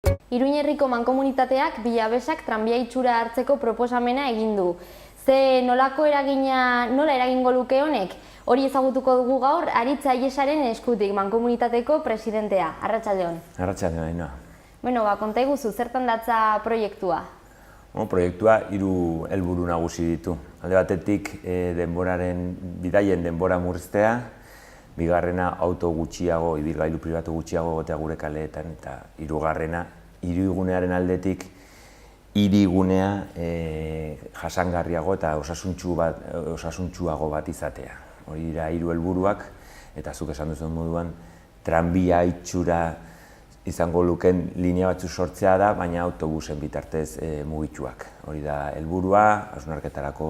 Iruñerriko mankomunitateak Bilabesak tranbia itxura hartzeko proposamena egin du. Ze nolako nola eragingo luke honek? Hori ezagutuko dugu gaur Aritz Aiesaren eskutik, mankomunitateko presidentea. Arratsaldeon. Arratsaldeon, Ainhoa. Bueno, konta iguzu, zertan datza proiektua? Proiektua 3 helburu nagusi ditu. Alde batetik bidaien denbora murriztea, bigarrena auto gutxiago, ibilgailu pribatu gutxiago egotea gure kaleetan, eta hirugarrena hirigunearen aldetik hirigunea jasangarriago eta osasuntsuago bat izatea. Hori dira 3 helburuak, eta zuk esan duzun moduan tranbia itxura izango luken linea batzu sortzea da, baina autobusen bitartez mugituak. Hori da helburua, hausnarketarako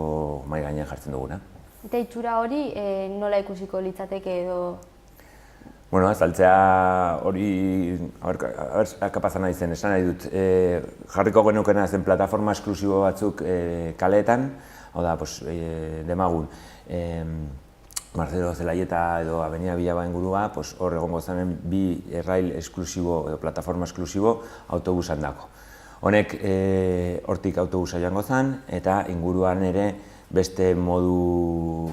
mahai gainean jartzen duguna. Eta itxura hori nola ikusiko litzateke edo? Bueno, azaltzea hori, kapazan nahi zen, esan nahi dut, jarriko genukena zen plataforma esklusibo batzuk kaleetan, hau da, demagun, Marcelo Zelaieta edo Avenida Bilaba ingurua, hor egongo zanen 2 errail esklusibo edo plataforma esklusibo autobusan dako. Honek hortik autobusa joango zen, eta inguruan ere beste modu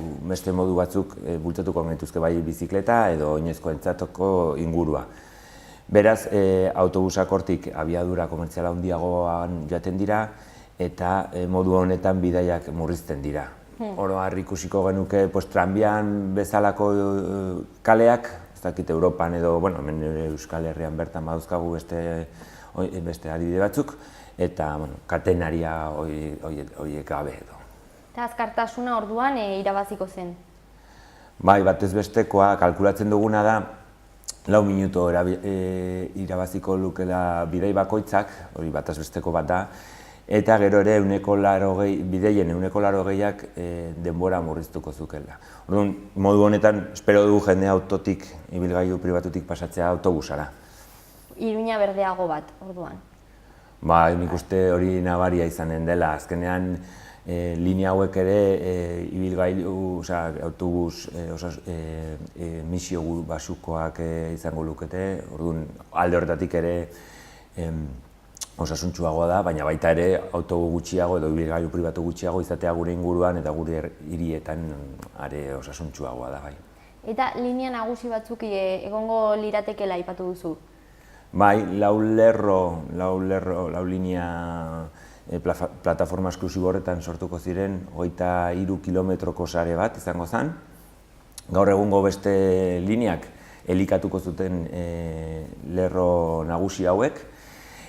batzuk bultzatuko genituzke, bai bizikleta edo oinezkoentzatoko ingurua. Beraz, autobusak hortik abiadura komertziala handiagoan joaten dira, eta modu honetan bidaiak murrizten dira. Oro har ikusiko genuke tranbian bezalako kaleak, ez dakit Europan edo, hemen Euskal Herrian bertan baduzkagu beste adibide batzuk, eta katenaria horiek gabe edo. Eta azkartasuna orduan irabaziko zen? Bai, batez bestekoa kalkulatzen duguna da 4 minutu irabaziko lukela bidei bakoitzak, hori batez besteko bat da, eta gero ere bideien 80%ak denbora murriztuko zukela. Orduan, modu honetan, espero dugu jende autotik, ibilgailu pribatutik pasatzea autobusara. Iruña berdeago bat, orduan? Bai, nik uste hori nabaria izanen dela. Azkenean, linea hauek ere ibilgailu, autobus emisio basukoak izango lukete, orduan alde horretatik ere osasuntsuagoa da, baina baita ere autobu gutxiago edo ibilgailu pribatu gutxiago izatea gure inguruan eta gure hirietan are osasuntsuagoa da. Eta linea nagusi batzuk egongo liratekeela aipatu duzu? Bai, 4 linea plataforma esklusibo horretan sortuko ziren 23 kilometroko sare bat izango zen. Gaur egungo beste lineak elikatuko zuten lerro nagusi hauek,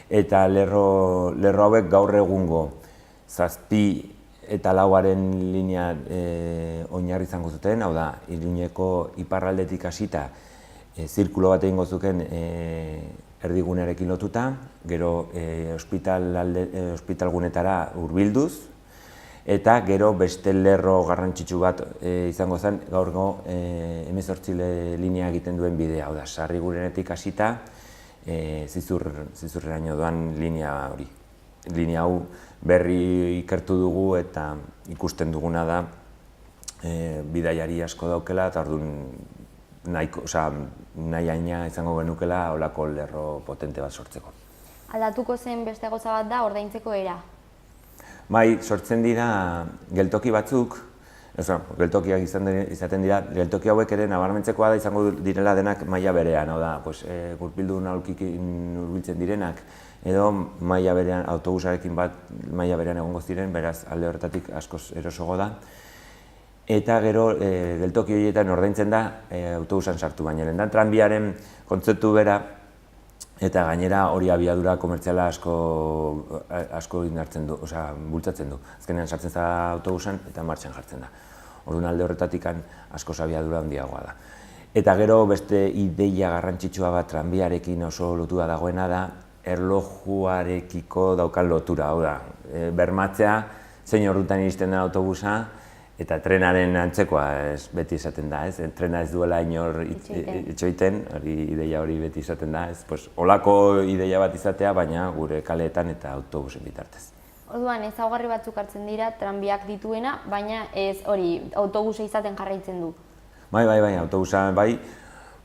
eta lerro hauek gaur egungo 7 eta 4aren linea oinarri izango zuten, hau da, Iruñeko iparraldetik hasita zirkulo bat egingo zuken erdigunearekin lotuta, gero ospitalgunetara hurbilduz, eta gero beste lerro garrantzitsu bat izango zen gaurgo 18 linea egiten duen bidea, hau da, Sarrigurenetik hasita zizurreraino doan linea hori. Linea hau berri ikertu dugu eta ikusten duguna da bidaiari asko daukela, eta orduan nahi haina izango genukela holako lerro potente bat sortzeko. Aldatuko zen beste gauza bat da ordaintzeko era? Bai, sortzen dira geltoki batzuk, geltokiak izaten dira, geltoki hauek ere nabarmentzekoa da izango direla denak maila berean, hau da, gurpildun aulkikin hurbiltzen direnak, edo maila berean, autobusarekin bat maila berean egongo ziren, beraz alde horretatik askoz erosogo da. Eta gero geltoki horietan ordaintzen da autobusan sartu, baina lehendan tranbiaren kontzeptu bera, eta gainera hori abiadura komertziala asko indartzen du, bultzatzen du. Azkenean sartzen da autobusan eta martxan jartzen da. Orduan alde horretatik askoz abiadura handiagoa da. Eta gero beste ideia garrantzitsua bat tranbiarekin oso lotua dagoena da, erlojuarekiko daukan lotura, hau da, bermatzea zein ordutan iristen den autobusa, eta trenaren antzekoa beti esaten da, trena ez duela inor itxoiten, ideia hori beti esaten da, holako ideia bat izatea, baina gure kaleetan eta autobusen bitartez. Orduan, ezaugarri batzuk hartzen dira tranbiak dituena, baina ez hori autobusa izaten jarraitzen du. Bai, autobusa, bai,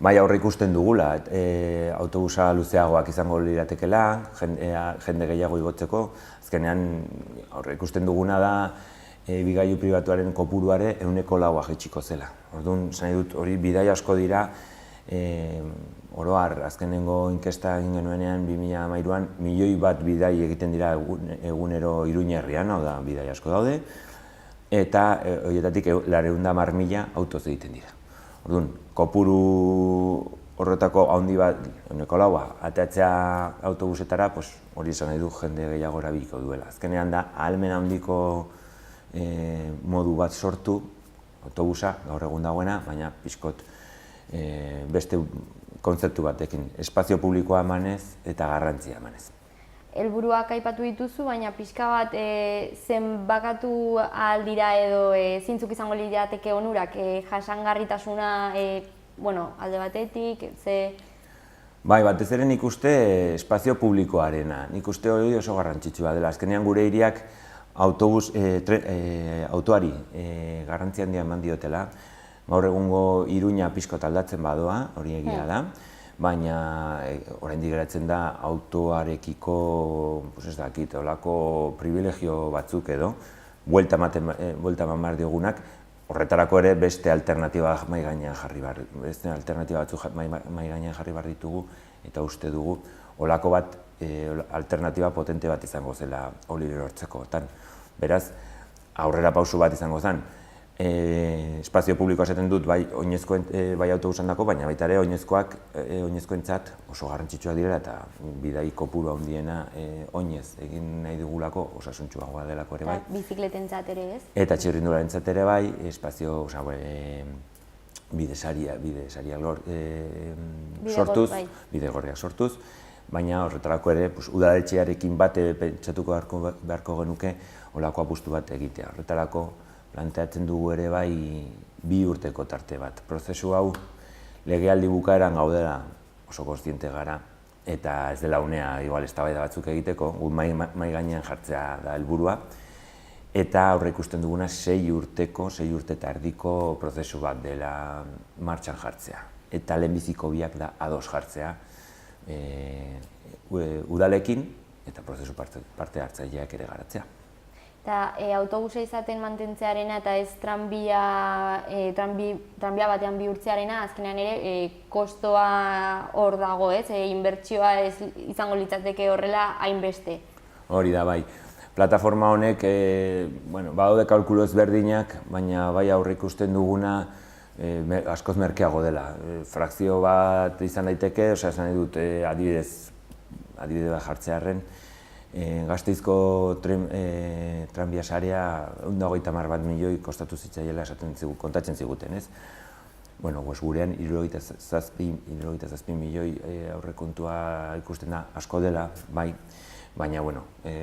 bai aurre ikusten dugula, autobusa luzeagoak izango liratekela, jende gehiago igotzeko, azkenean aurre ikusten duguna da bigailu pribatuaren kopuruare 4% jaitsiko zela. Orduan, nahi dut, hori bidai asko dira, oro har, azkenengo inkesta egin genuenean 2013an 1 milioi bat bidai egiten dira egunero Iruña herrian, hau da, bidai asko daude, eta horietatik 210.000 autoz egiten dira. Orduan, kopuru horretako handi bat, 4%, ateatzea autobusetara, hori esan nahi du jende gehiago erabiliko duela. Azkenean da, ahalmen handiko modu bat sortu, autobusa, gaur egun dagoena, baina pixkot beste kontzeptu batekin, espazio publikoa emanez eta garrantzia emanez. Helburuak aipatu dituzu, baina pixka bat zenbakatu ahal dira edo zeintzuk izango lirateke onurak, jasangarritasuna alde batetik, ze... Bai, batez ere nik uste espazio publikoarena, nik uste hori oso garrantzitsua dela. Azkenean gure hiriak autoari garrantzia handia eman diotela. Gaur egungo Iruña pixkot aldatzen badoa, hori egia da, baina oraindik geratzen da autoarekiko, ez dakit, olako privilegio batzuk edo, buelta eman behar diogunak, horretarako ere beste alternatiba mahai gainean jarri behar ditugu, eta uste dugu olako bat alternatiba potente bat izango zela hori lortzeko. Beraz, aurrera pausu bat izango zen, espazio publikoa esaten dut bai autobusandako, baina baita ere oinezkoentzat oso garrantzitsuak direla eta bidai kopuru handiena oinez egin nahi dugulako osasuntsuagoa delako ere bai. Bizikletentzat ere ez? Eta txirrindularentzat ere bai, espazio bidegorriak sortuz, baina horretarako ere udaletxearekin bate pentsatuko beharko genuke olako apustu bat egitea. Horretarako planteatzen dugu ere bai 2 urteko tarte bat. Prozesu hau legealdi bukaeran gaudela oso kontziente gara eta ez dela unea igual eztabaida batzuk egiteko, gu mahai gainean jartzea da helburua. Eta aurre ikusten duguna 6 urte eta erdiko prozesu bat dela martxan jartzea. Eta lehenbiziko biak da ados jartzea udalekin eta prozesu parte hartzaileak ere garatzea. Eta autobusa izaten mantentzearena eta ez tranbia batean bihurtzearena, azkenean ere kostoa hor dago, inbertsioa ez izango litzateke horrela hainbeste. Hori da, bai. Plataforma honek, badaude kalkulu ezberdinak, baina bai aurre ikusten duguna askoz merkeago dela. Frakzio bat izan daiteke, esan nahi dut adibide bat jartzearren, Gasteizko tranbia sarea 130 milioi kostatu zitzaiela kontatzen ziguten, ez? Gurean 77 milioi aurrekontua ikusten da asko dela, bai, baina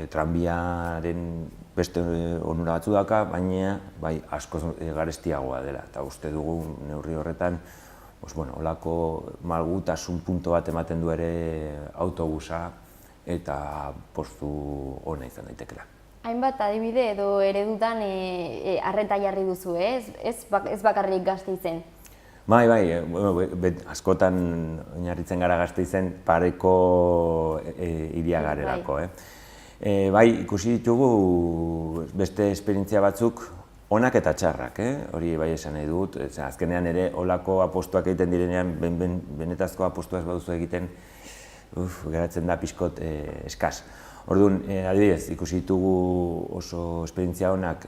tranbiaren beste onura batzu daka, baina bai askoz garestiagoa dela, eta uste dugu neurri horretan olako malgutasun puntu bat ematen du ere autobusa eta postu ona izan daitekela. Hainbat adibide edo eredutan arreta jarri duzu, ez bakarrik Gasteizen? Bai, askotan oinarritzen gara Gasteizen pareko hiria garelako. Bai, ikusi ditugu beste esperientzia batzuk onak eta txarrak, hori bai esan nahi dut. Azkenean ere olako apostuak egiten direnean, benetazko apostuaz baduzu egiten, geratzen da pixkot eskaz. Orduan, adibidez, ikusi ditugu oso esperientzia honak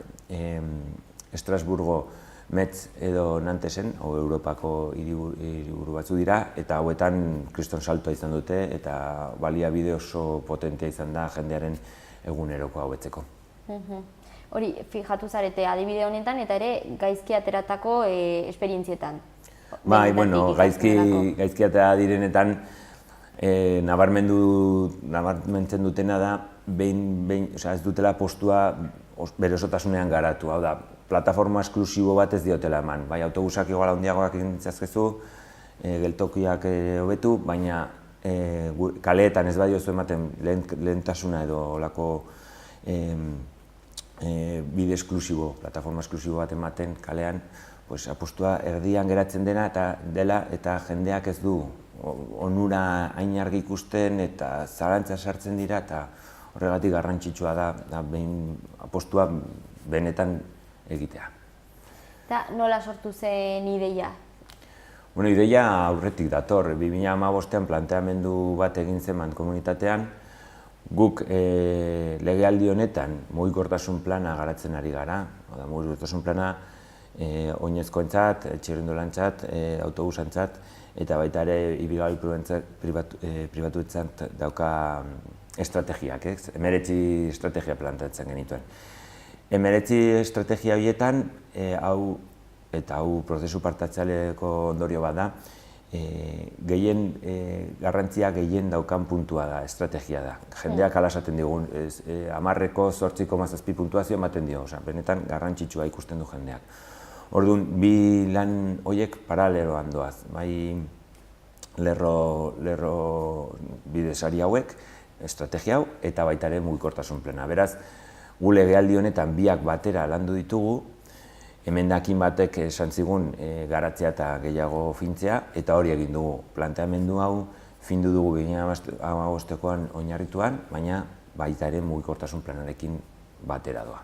Estrasburgo, Metz edo Nantesen, Europako hiriburu batzu dira, eta hauetan kriston saltoa izan dute eta baliabide oso potentea izan da jendearen eguneroko hauetzeko. Hori, fijatu zarete adibide honetan eta ere gaizki ateratako esperientzietan. Bai, gaizki atera direnetan nabarmentzen dutena da ez dutela postua bere osotasunean garatu, hau da, plataforma esklusibo bat ez diotela eman. Bai, autobusak igual handiagoak egin ditzazkezu, geltokiak hobetu, baina kaleetan ez badiozu ematen lehentasuna edo olako bide esklusibo, plataforma esklusibo bat ematen kalean, apustua erdian geratzen dela eta jendeak ez du onura hain argi ikusten eta zalantza sartzen dira eta horregatik garrantzitsua da behin apustua benetan egitea. Eta nola sortu zen ideia? Bueno, ideia aurretik dator. 2015an planteamendu bat egin zen mankomunitatean. Guk legealdi honetan mugikortasun plana garatzen ari gara. Mugikortasun plana oinezkoentzat, txirrindulantzat, autobusantzat eta baita ere ibilgailu pribatuentzat dauka estrategiak, 19 estrategia planteatzen genituen. 19 estrategia horietan, hau prozesu partatzaileko ondorio bat da, garrantzia gehien daukan puntua da, estrategia da. Jendeak hala esaten digun, 10ko 8,7 puntuazio ematen dio, benetan garrantzitsua ikusten du jendeak. Orduan, bi lan horiek paraleloan doaz, bai lerro bidesari hauek, estrategia hau, eta baita ere mugikortasun plana. Beraz, gu legealdi honetan biak batera landu ditugu, emendakin batek esan zigun garatzea eta gehiago fintzea, eta hori egin dugu. Planteamendu hau findu dugu 2015koan oinarrituan, baina baita ere mugikortasun planarekin batera doa.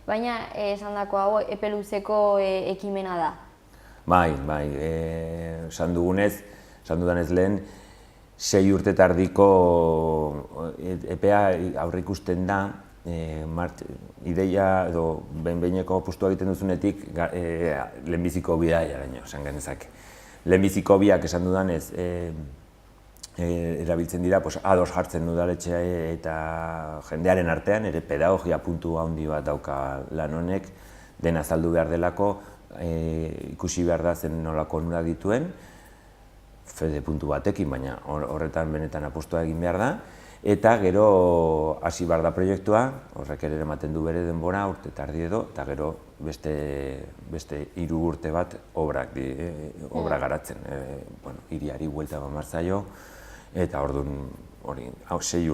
Baina esandako hau epe luzeko ekimena da? Bai, esan dudanez lehen, 6 urte tardiko epea aurreikusten da, ideia edo behin-behineko apustua egiten duzunetik lehenbiziko bidaiaraino, esan genezake. Lehenbiziko biak esan dudanez erabiltzen dira, ados jartzen udaletxea eta jendearen artean, ere pedagogia puntu handi bat dauka lan honek, dena azaldu behar delako, ikusi behar da zen nolako onura dituen, fede puntu batekin, baina horretan benetan apustua egin behar da, eta gero hasi behar da proiektua, horrek ere ematen du bere denbora, urte tardi edo, eta gero beste 3 urte bat obra garatzen. Hiriari buelta eman behar zaio, eta orduan 6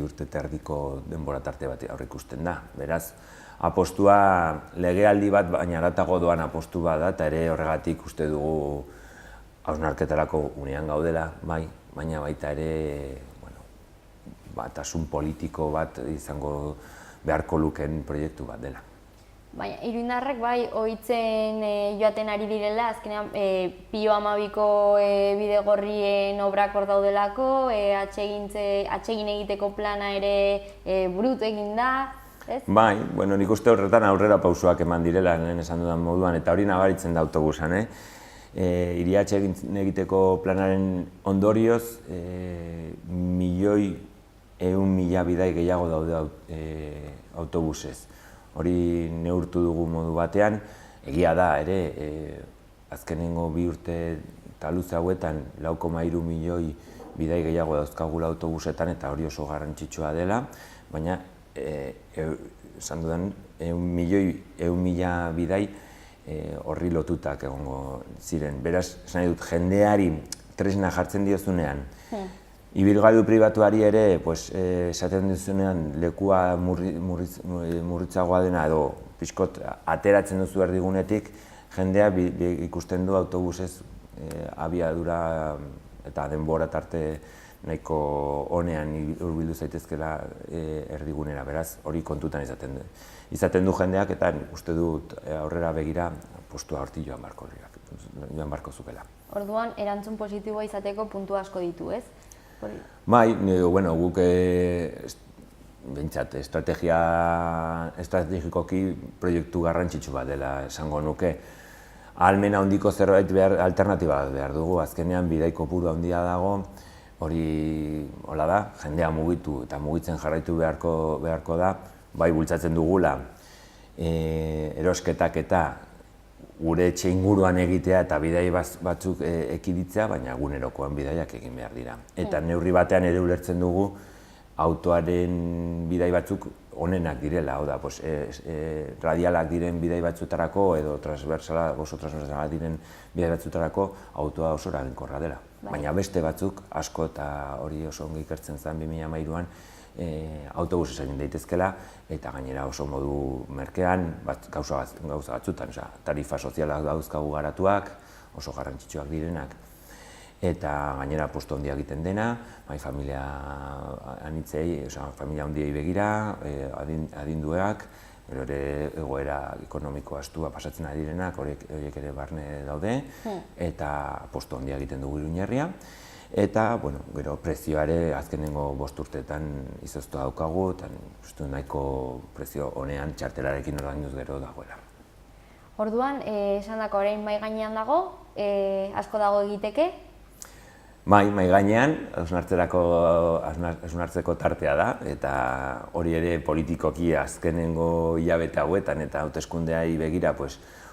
urte tardiko denbora tarte bat aurreikusten da. Beraz, apostua legealdi bat, baina haratago doan apostu bat da, eta ere horregatik uste dugu hausnarketarako unean gaudela, bai, baina baita ere batasun politiko bat izango beharko luken proiektu bat dela. Baina, iruindarrek bai ohitzen joaten ari direla, azkenean Pio 12ko bidegorrien obrak hor daudelako, atsegin egiteko plana ere burutu egin da, ez? Bai, nik uste horretan aurrera pausoak eman direla, lehen esan dudan moduan, eta hori nabaritzen da autobusan, Hiria atsegin egiteko planaren ondorioz, 1.100.000 bidai gehiago daude autobusez. Hori neurtu dugu modu batean, egia da ere, azkenengo 2 urte eta luze hauetan 4,3 milioi bidai gehiago dauzkagula autobusetan eta hori oso garrantzitsua dela, baina esan dudan 1.100.000 bidai horri lotutak egongo ziren. Beraz, esan dut, jendeari tresna jartzen diozunean, ibilgailu pribatuari ere esaten duzunean lekua murritzagoa dena edo pixkot ateratzen duzu erdigunetik, jendea ikusten du autobusez abiadura eta denbora tarte nahiko honean hurbildu zaitezkela erdigunera, beraz, hori kontutan izaten du jendeak eta uste dut aurrera begira postua horti joan barko zukela. Orduan, erantzun positiboa izateko puntu asko ditu, ez? Bai, guk behintzat estrategikoki proiektu garrantzitsu bat dela esango nuke. Ahalmena handiko zerbait alternatiba behar dugu, azkenean bidai kopuru handia dago, hori hola da, jendea mugitu eta mugitzen jarraitu beharko da, bai bultzatzen dugula erosketak eta gure etxe inguruan egitea eta bidai batzuk ekiditzea, baina egunerokoan bidaiak egin behar dira. Eta neurri batean ere ulertzen dugu autoaren bidai batzuk onenak direla, hau da, radialak diren bidai batzutarako edo oso transversalak diren bidai batzutarako autoa oso eraginkorra dela. Baina beste batzuk, asko eta hori oso ongi ikertzen zen 2013an, autobusez egin daitezkela, eta gainera oso modu merkean, gauza batzutan, tarifa sozialak dauzkagu garatuak, oso garrantzitsuak direnak, eta gainera postu handia egiten dena, bai familia anitzei, familia handiei begira, adinduak, gero ere egoera ekonomiko astua pasatzen ari direnak, horiek ere barne daude, eta postu handia egiten dugu Iruñerria. Eta, gero prezioare azkenengo 5 urteetan izoztua daukagu, eta nahiko prezio honean txartelarekin ordainduz gero dagoela. Orduan, esan dako orain mahai gainean dago, asko dago egiteke? Mahai gainean, hausnartzeko tartea da, eta hori ere politikoki azkenengo hilabete hauetan eta hauteskundeai begira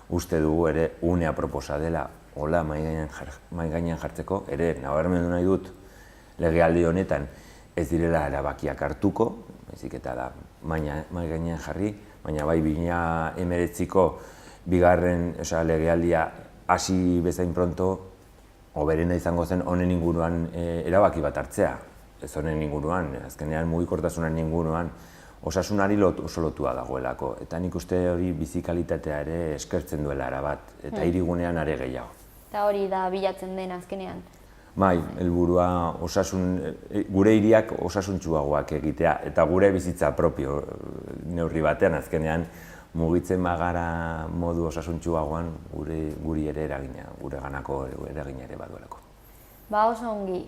uste dugu ere unea proposa dela hola mahai gainean jartzeko, ere nabarmendu nahi dut legealdi honetan ez direla erabakiak hartuko, baizik eta da mahai gainean jarri, baina bai 2019ko bigarren legealdia hasi bezain pronto hoberena izango zen honen inguruan erabaki bat hartzea. Ez honen inguruan, azkenean mugikortasunaren inguruan osasunari oso lotua dagoelako. Eta nik uste hori bizikalitatea ere eskertzen duela erabat, eta hirigunean are gehiago. Eta hori da bilatzen den azkenean. Bai, helburua gure hiriak osasuntsuagoak egitea, eta gure bizitza propio neurri batean azkenean mugitzen bagara modu osasuntsuagoan guri ere eragina, gure ganako eragina ere baduelako. Ba oso ongi,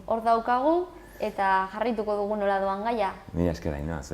hor daukagu eta jarrituko dugu nola doan gaia. Mila esker Ainhoa.